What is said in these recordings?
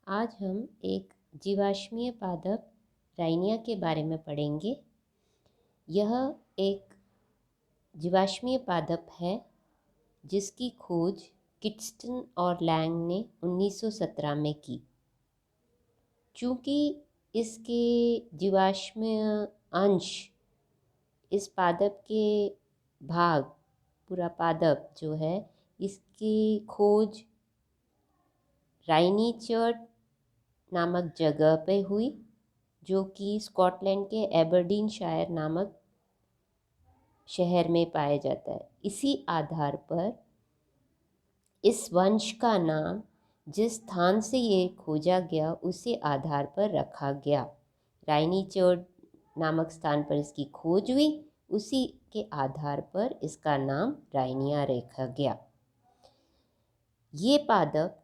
आज हम एक जीवाश्मीय पादप राइनिया के बारे में पढ़ेंगे। यह एक जीवाश्मीय पादप है जिसकी खोज किटस्टन और लैंग ने 1917 में की। चूँकि इसके जीवाश्मीय अंश इस पादप के भाग पूरा पादप जो है इसकी खोज राइनीचर्ड नामक जगह पे हुई, जो कि स्कॉटलैंड के एबरडीनशायर नामक शहर में पाया जाता है। इसी आधार पर इस वंश का नाम जिस स्थान से ये खोजा गया उसी आधार पर रखा गया। राइनीचर्ड नामक स्थान पर इसकी खोज हुई, उसी के आधार पर इसका नाम राइनिया रखा गया। ये पादप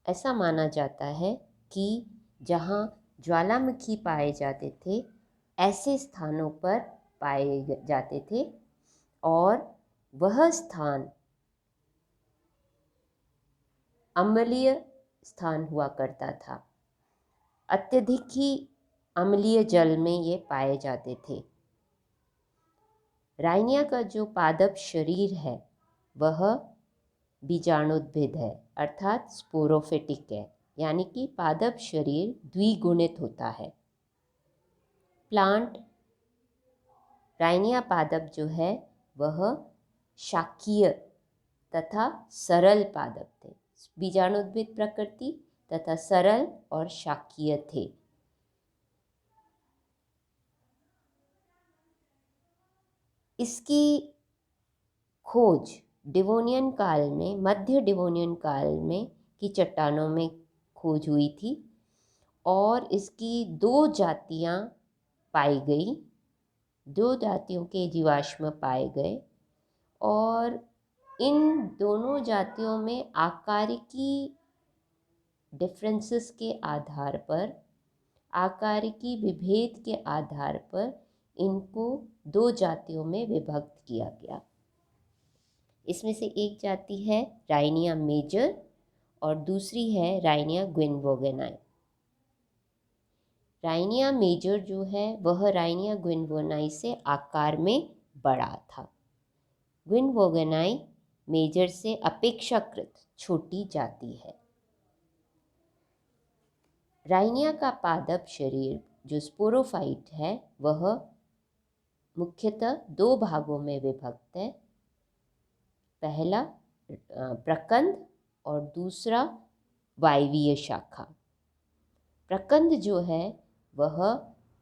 ऐसा माना जाता है कि जहाँ ज्वालामुखी पाए जाते थे ऐसे स्थानों पर पाए जाते थे और वह स्थान अम्लीय स्थान हुआ करता था। अत्यधिक ही अम्लीय जल में ये पाए जाते थे। राइनिया का जो पादप शरीर है वह बीजाणुद्भिद है, अर्थात स्पोरोफिटिक है, यानी कि पादप शरीर द्विगुणित होता है। प्लांट राइनिया पादप जो है वह शाकीय तथा सरल पादप थे। बीजाणुद्भिद प्रकृति तथा सरल और शाकीय थे। इसकी खोज डिवोनियन काल में, मध्य डिवोनियन काल में की चट्टानों में खोज हुई थी और इसकी दो जातियां पाई गई, दो जातियों के जीवाश्म पाए गए और इन दोनों जातियों में आकारिकी डिफरेंसेस के आधार पर, आकारिकी विभेद के आधार पर इनको दो जातियों में विभक्त किया गया। इसमें से एक जाति है राइनिया मेजर और दूसरी है राइनिया ग्विनवोगेनाई। राइनिया मेजर जो है वह राइनिया ग्विनवोगेनाई से आकार में बड़ा था। ग्विनवोगेनाई मेजर से अपेक्षाकृत छोटी जाति है। राइनिया का पादप शरीर जो स्पोरोफाइट है वह मुख्यतः दो भागों में विभक्त है। पहला प्रकंद और दूसरा वायवीय शाखा। प्रकंद जो है वह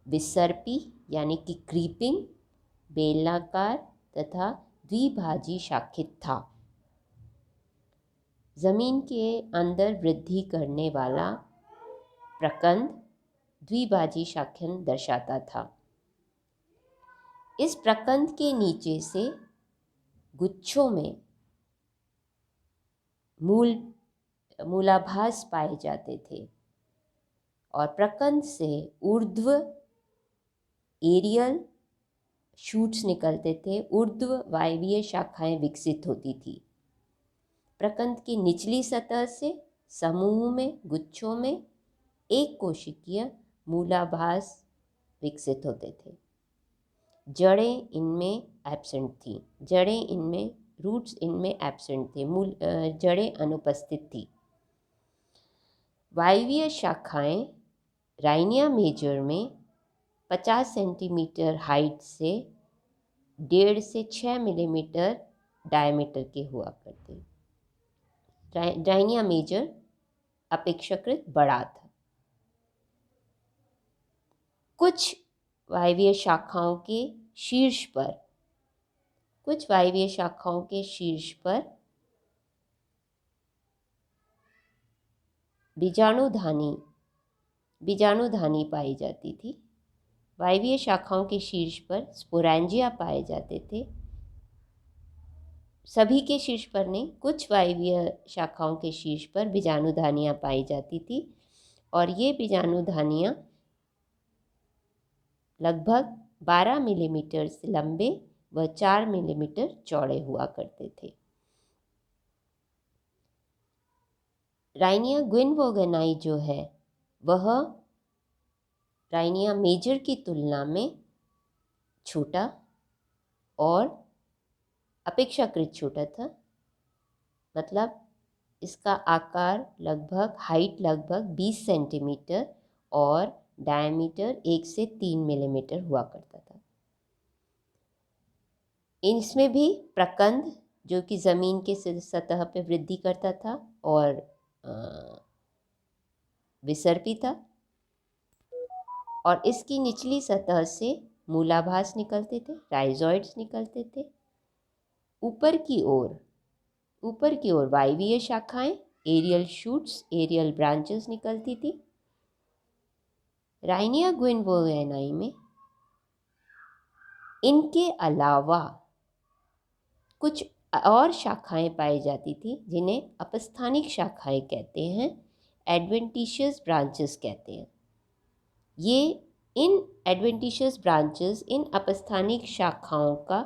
विसर्पी यानी कि क्रीपिंग, बेलनाकार तथा द्विभाजी शाखित था। जमीन के अंदर वृद्धि करने वाला प्रकंद द्विभाजी शाखन दर्शाता था। इस प्रकंद के नीचे से गुच्छों में मूलाभास पाए जाते थे और प्रकंद से ऊर्ध्व एरियल शूट्स निकलते थे, ऊर्ध्व वायवीय शाखाएं विकसित होती थी। प्रकंद की निचली सतह से समूह में, गुच्छों में एक कोशिकीय मूलाभास विकसित होते थे। जड़ें इनमें एब्सेंट थी, जड़ें इनमें, रूट्स इनमें एब्सेंट थे, मूल जड़ें अनुपस्थित थी। वायवीय शाखाएं राइनिया मेजर में 50 सेंटीमीटर हाइट से 1.5 से 6 मिलीमीटर डायमीटर के हुआ करते। राइनिया मेजर अपेक्षाकृत बड़ा था। कुछ वायवीय शाखाओं के शीर्ष पर, कुछ वायवीय शाखाओं के शीर्ष पर बीजाणुधानी पाई जाती थी। वायवीय शाखाओं के शीर्ष पर स्पोरेंजिया पाए जाते थे। सभी के शीर्ष पर नहीं, कुछ वायवीय शाखाओं के शीर्ष पर बीजाणुधानियाँ पाई जाती थी और ये बीजाणुधानियाँ लगभग 12 मिलीमीटर से लंबे व 4 मिलीमीटर चौड़े हुआ करते थे। राइनिया ग्विनवोगनाई जो है वह राइनिया मेजर की तुलना में छोटा और अपेक्षाकृत छोटा था। मतलब इसका आकार हाइट लगभग 20 सेंटीमीटर और डायमीटर 1 से 3 मिलीमीटर हुआ करता था। इसमें भी प्रकंद जो कि ज़मीन के सतह पर वृद्धि करता था और विसर्पी था, और इसकी निचली सतह से मूलाभास निकलते थे, राइजॉइड्स निकलते थे। ऊपर की ओर वायवीय शाखाएं, एरियल शूट्स, एरियल ब्रांचेस निकलती थी। राइनिया ग्विनवोगनाई में इनके अलावा कुछ और शाखाएं पाई जाती थी जिन्हें अपस्थानिक शाखाएं कहते हैं, एडवेंटिशियस ब्रांचेस कहते हैं। ये इन एडवेंटिशियस ब्रांचेस, इन अपस्थानिक शाखाओं का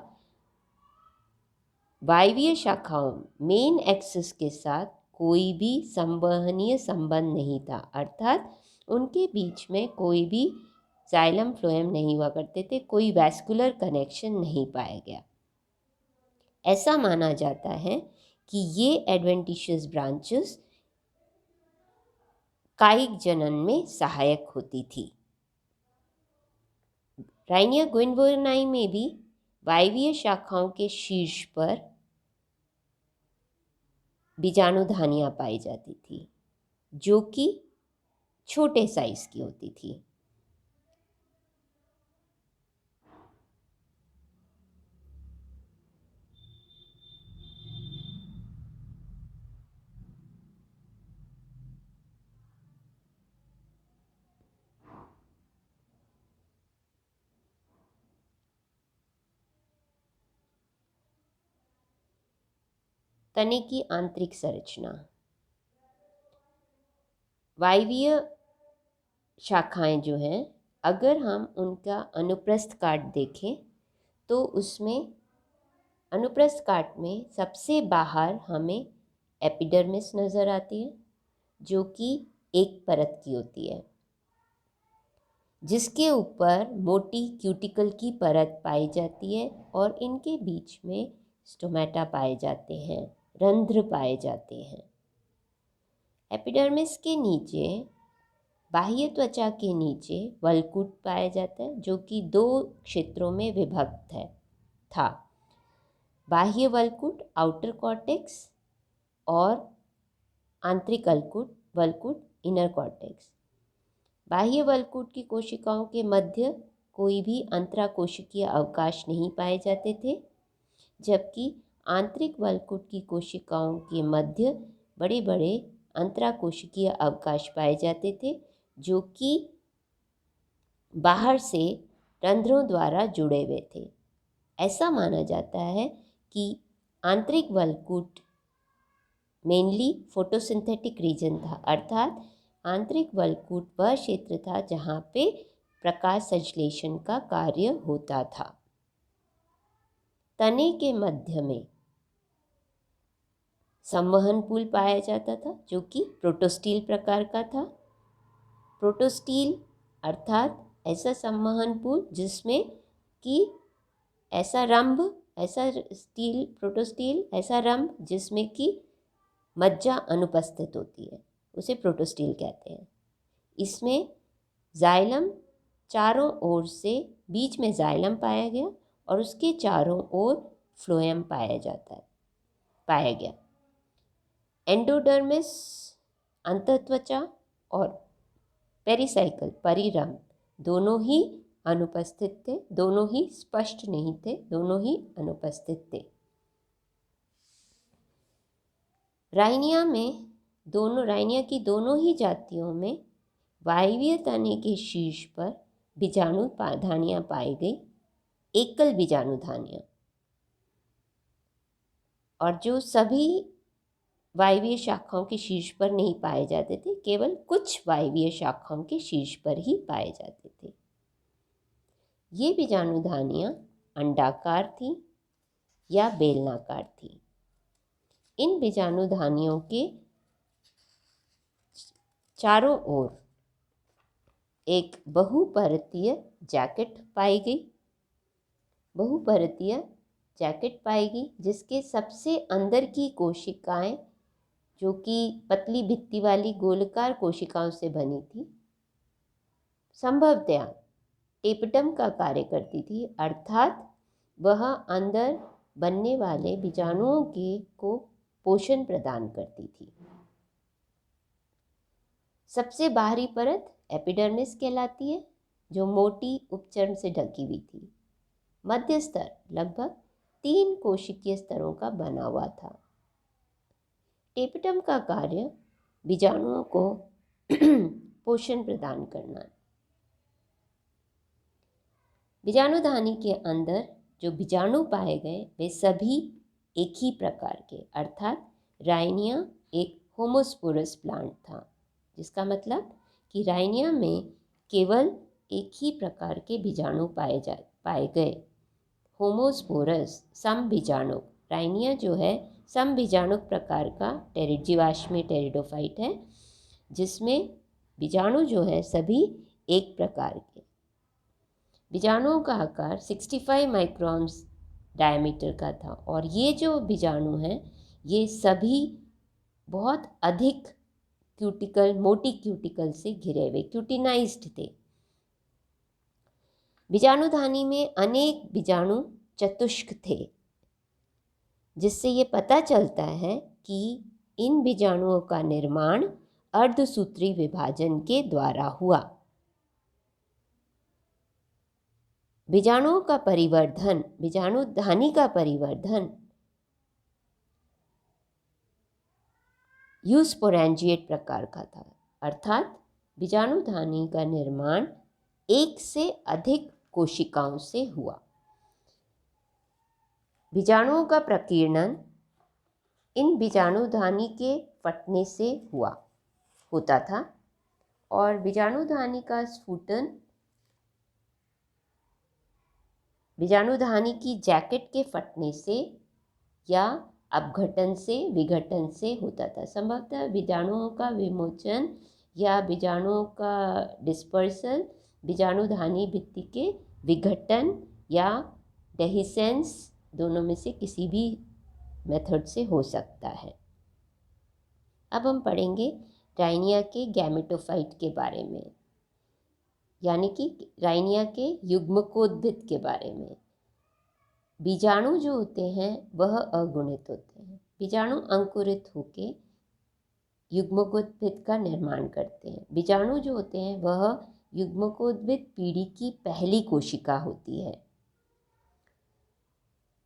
वायवीय शाखाओं मेन एक्सिस के साथ कोई भी संवहनीय संबंध नहीं था, अर्थात उनके बीच में कोई भी जाइलम फ्लोएम नहीं हुआ करते थे, कोई वैस्कुलर कनेक्शन नहीं पाया गया। ऐसा माना जाता है कि ये एडवेंटिशियस ब्रांचेस कायिक जनन में सहायक होती थी। राइनिया ग्विनवोगनाई में भी वायवीय शाखाओं के शीर्ष पर बीजाणुधानियां पाई जाती थी जो कि छोटे साइज की होती थी। तने की आंतरिक संरचना। वायवीय शाखाएं जो हैं, अगर हम उनका अनुप्रस्थ काट देखें तो उसमें अनुप्रस्थ काट में सबसे बाहर हमें एपिडर्मिस नज़र आती है जो कि एक परत की होती है, जिसके ऊपर मोटी क्यूटिकल की परत पाई जाती है और इनके बीच में स्टोमेटा पाए जाते हैं, रंध्र पाए जाते हैं। एपिडर्मिस के नीचे, बाह्य त्वचा के नीचे वल्कुट पाया जाता है जो कि 2 क्षेत्रों में विभक्त था। बाह्य वल्कुट आउटर कॉर्टेक्स और आंतरिक वल्कुट इनर कॉर्टेक्स। बाह्य वल्कुट की कोशिकाओं के मध्य कोई भी अंतराकोशिकीय अवकाश नहीं पाए जाते थे, जबकि आंतरिक वल्कुट की कोशिकाओं के मध्य बड़े बड़े अंतराकोशिकीय अवकाश पाए जाते थे जो कि बाहर से रंध्रों द्वारा जुड़े हुए थे। ऐसा माना जाता है कि आंतरिक वल्कुट मेनली फोटोसिंथेटिक रीजन था, अर्थात आंतरिक वल्कुट वह क्षेत्र था जहाँ पे प्रकाश संश्लेषण का कार्य होता था। तने के मध्य में संवहन पुल पाया जाता था जो कि प्रोटोस्टील प्रकार का था। प्रोटोस्टील अर्थात ऐसा संवहन पुल जिसमें कि ऐसा रंभ जिसमें कि मज्जा अनुपस्थित होती है, उसे प्रोटोस्टील कहते हैं। इसमें जाइलम चारों ओर से, बीच में जाइलम पाया गया और उसके चारों ओर फ्लोएम पाया गया। एंडोडर्मिस अंतःत्वचा और पेरिसाइकल परिरंभ दोनों ही अनुपस्थित थे, दोनों ही स्पष्ट नहीं थे, दोनों ही अनुपस्थित थे। राइनिया की दोनों ही जातियों में वायवीय तने के शीर्ष पर बीजाणुधानियां पाई गई, एकल बीजाणुधानियां, और जो सभी वायवीय शाखाओं के शीर्ष पर नहीं पाए जाते थे, केवल कुछ वायवीय शाखाओं के शीर्ष पर ही पाए जाते थे। ये बीजाणुधानियां अंडाकार थी या बेलनाकार थी। इन बीजाणुधानियों के चारों ओर एक बहुपरतीय जैकेट पाई गई। बहुपरतीय जैकेट पाई गई जिसके सबसे अंदर की कोशिकाएं, जो कि पतली भित्ति वाली गोलाकार कोशिकाओं से बनी थी, संभवतया टेपटम का कार्य करती थी, अर्थात वह अंदर बनने वाले बीजाणुओं के को पोषण प्रदान करती थी। सबसे बाहरी परत एपिडर्मिस कहलाती है, जो मोटी उपचर्म से ढकी हुई थी। मध्य स्तर लगभग 3 कोशिकीय स्तरों का बना हुआ था। टेपटम का कार्य बीजाणुओं को पोषण प्रदान करना। बीजाणुधानी के अंदर जो बीजाणु पाए गए वे सभी एक ही प्रकार के, अर्थात राइनिया एक होमोस्पोरस प्लांट था, जिसका मतलब कि राइनिया में केवल एक ही प्रकार के बीजाणु पाए गए। होमोस्पोरस समबीजाणुक, राइनिया जो है समबीजाणुक प्रकार का जीवाश्मी टेरिडोफाइट है, जिसमें बीजाणु जो है सभी एक प्रकार के। बीजाणुओं का आकार 65 माइक्रोन्स डायमीटर का था और ये जो बीजाणु हैं ये सभी बहुत अधिक क्यूटिकल, मोटी क्यूटिकल से घिरे हुए क्यूटिनाइज्ड थे। बीजाणुधानी में अनेक बीजाणु चतुष्क थे, जिससे ये पता चलता है कि इन बीजाणुओं का निर्माण अर्धसूत्री विभाजन के द्वारा हुआ। बीजाणुओं का परिवर्धन, बीजाणुधानी का परिवर्धन यूस्पोरेंजिएट प्रकार का था, अर्थात बीजाणुधानी का निर्माण एक से अधिक कोशिकाओं से हुआ। बीजाणुओं का प्रकीर्णन इन बीजाणुधानी के फटने से होता था और बीजाणुधानी का स्फुटन बीजाणुधानी की जैकेट के फटने से या अपघटन से, विघटन से होता था। संभवतः बीजाणुओं का विमोचन या बीजाणुओं का डिस्पर्सल बीजाणुधानी भित्ति के विघटन या डेहिसेंस दोनों में से किसी भी मेथड से हो सकता है। अब हम पढ़ेंगे राइनिया के गैमेटोफाइट के बारे में, यानी कि राइनिया के युग्मकोद्भिद के बारे में। बीजाणु जो होते हैं वह अगुणित होते हैं। बीजाणु अंकुरित होकर युग्मकोद्भिद का निर्माण करते हैं। बीजाणु जो होते हैं वह युग्मकोद्भिद पीढ़ी की पहली कोशिका होती है।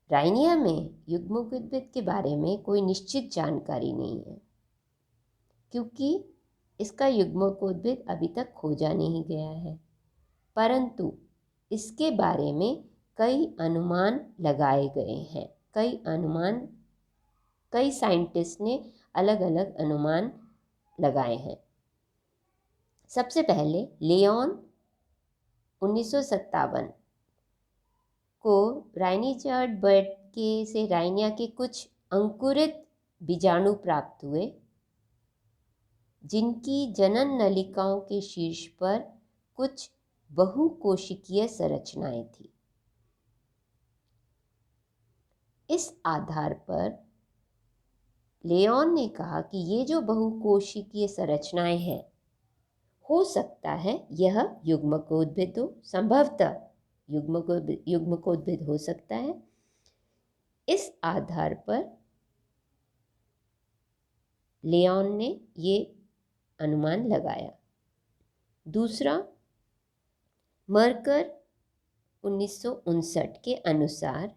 राइनिया में युग्मकोद्भिद के बारे में कोई निश्चित जानकारी नहीं है, क्योंकि इसका युग्मकोद्भिद अभी तक खोजा नहीं गया है, परंतु इसके बारे में कई अनुमान लगाए गए हैं। कई साइंटिस्ट ने अलग अलग अनुमान लगाए हैं। सबसे पहले लियोन 1957 को राइनीचार्ड बर्ड से राइनिया के कुछ अंकुरित बीजाणु प्राप्त हुए, जिनकी जनन नलिकाओं के शीर्ष पर कुछ बहुकोशिकीय संरचनाएं थी। इस आधार पर लियोन ने कहा कि ये जो बहुकोशिकीय संरचनाएं हैं, हो सकता है यह युग्मकोद्भिद हो, संभवतः युग्मकोद्भिद हो सकता है। इस आधार पर लियोन ने ये अनुमान लगाया। दूसरा, मर्कर 1959 के अनुसार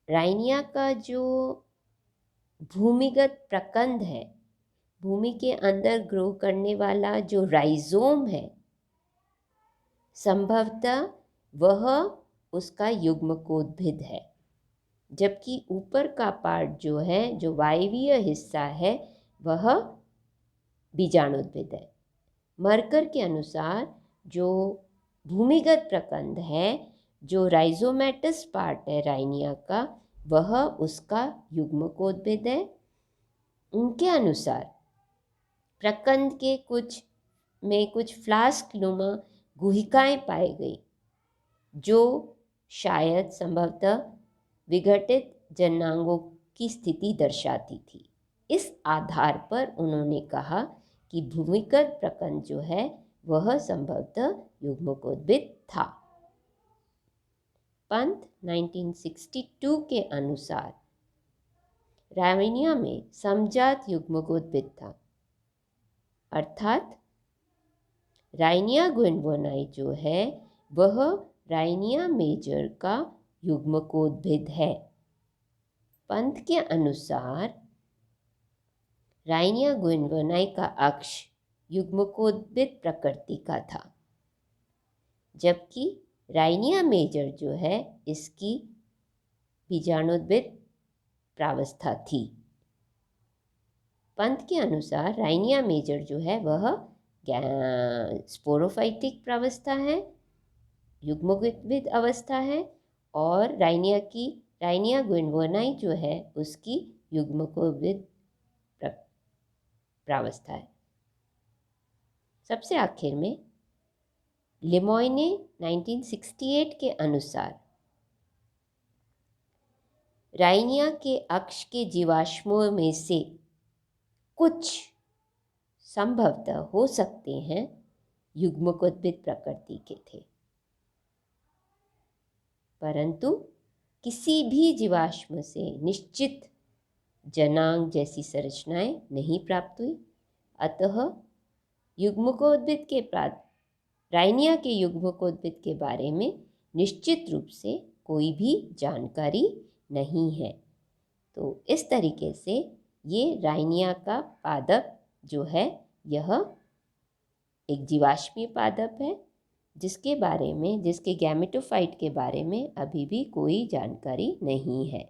राइनिया का जो भूमिगत प्रकंद है, भूमि के अंदर ग्रो करने वाला जो राइजोम है, संभवतः वह उसका युग्मकोद्भिद है, जबकि ऊपर का पार्ट जो है, जो वायवीय हिस्सा है, वह बीजाणुद्भिद है। मर्कर के अनुसार जो भूमिगत प्रकंद है, जो राइजोमेटस पार्ट है राइनिया का, वह उसका युग्मकोद्भिद है, उनके अनुसार प्रकंद के कुछ फ्लास्क नुमा गुहिकाएं पाई गई जो शायद संभवतः विघटित जननांगों की स्थिति दर्शाती थी। इस आधार पर उन्होंने कहा कि भूमिगत प्रकंद जो है वह संभवतः युग्मकोद्भिद था। पंत 1962 के अनुसार राइनिया में समजात युग्मकोद्भिद था, अर्थात राइनिया गुइनवोनाई जो है वह राइनिया मेजर का युग्मकोद्भिद है। पंत के अनुसार राइनिया गुइनवोनाई का अक्ष युग्मकोद्भिद प्रकृति का था, जबकि राइनिया मेजर जो है इसकी बीजाणुद्भिद प्रावस्था थी। पंत के अनुसार राइनिया मेजर जो है वह स्पोरोफाइटिक प्रावस्था है, युग्मकोद्भिद अवस्था है, और राइनिया गुइनवोनाई जो है उसकी युग्मकोद्भिद प्रावस्था है। सबसे आखिर में लेमॉयने 1968 के अनुसार राइनिया के अक्ष के जीवाश्मों में से कुछ संभवतः हो सकते हैं युग्मकोद्भिद प्रकृति के थे, परंतु किसी भी जीवाश्म से निश्चित जनांग जैसी संरचनाएं नहीं प्राप्त हुई। अतः युग्मकोद्भिद के राइनिया के युग्मकोद्भिद के बारे में निश्चित रूप से कोई भी जानकारी नहीं है। तो इस तरीके से ये राइनिया का पादप जो है यह एक जीवाश्मीय पादप है जिसके गैमेटोफाइट के बारे में अभी भी कोई जानकारी नहीं है।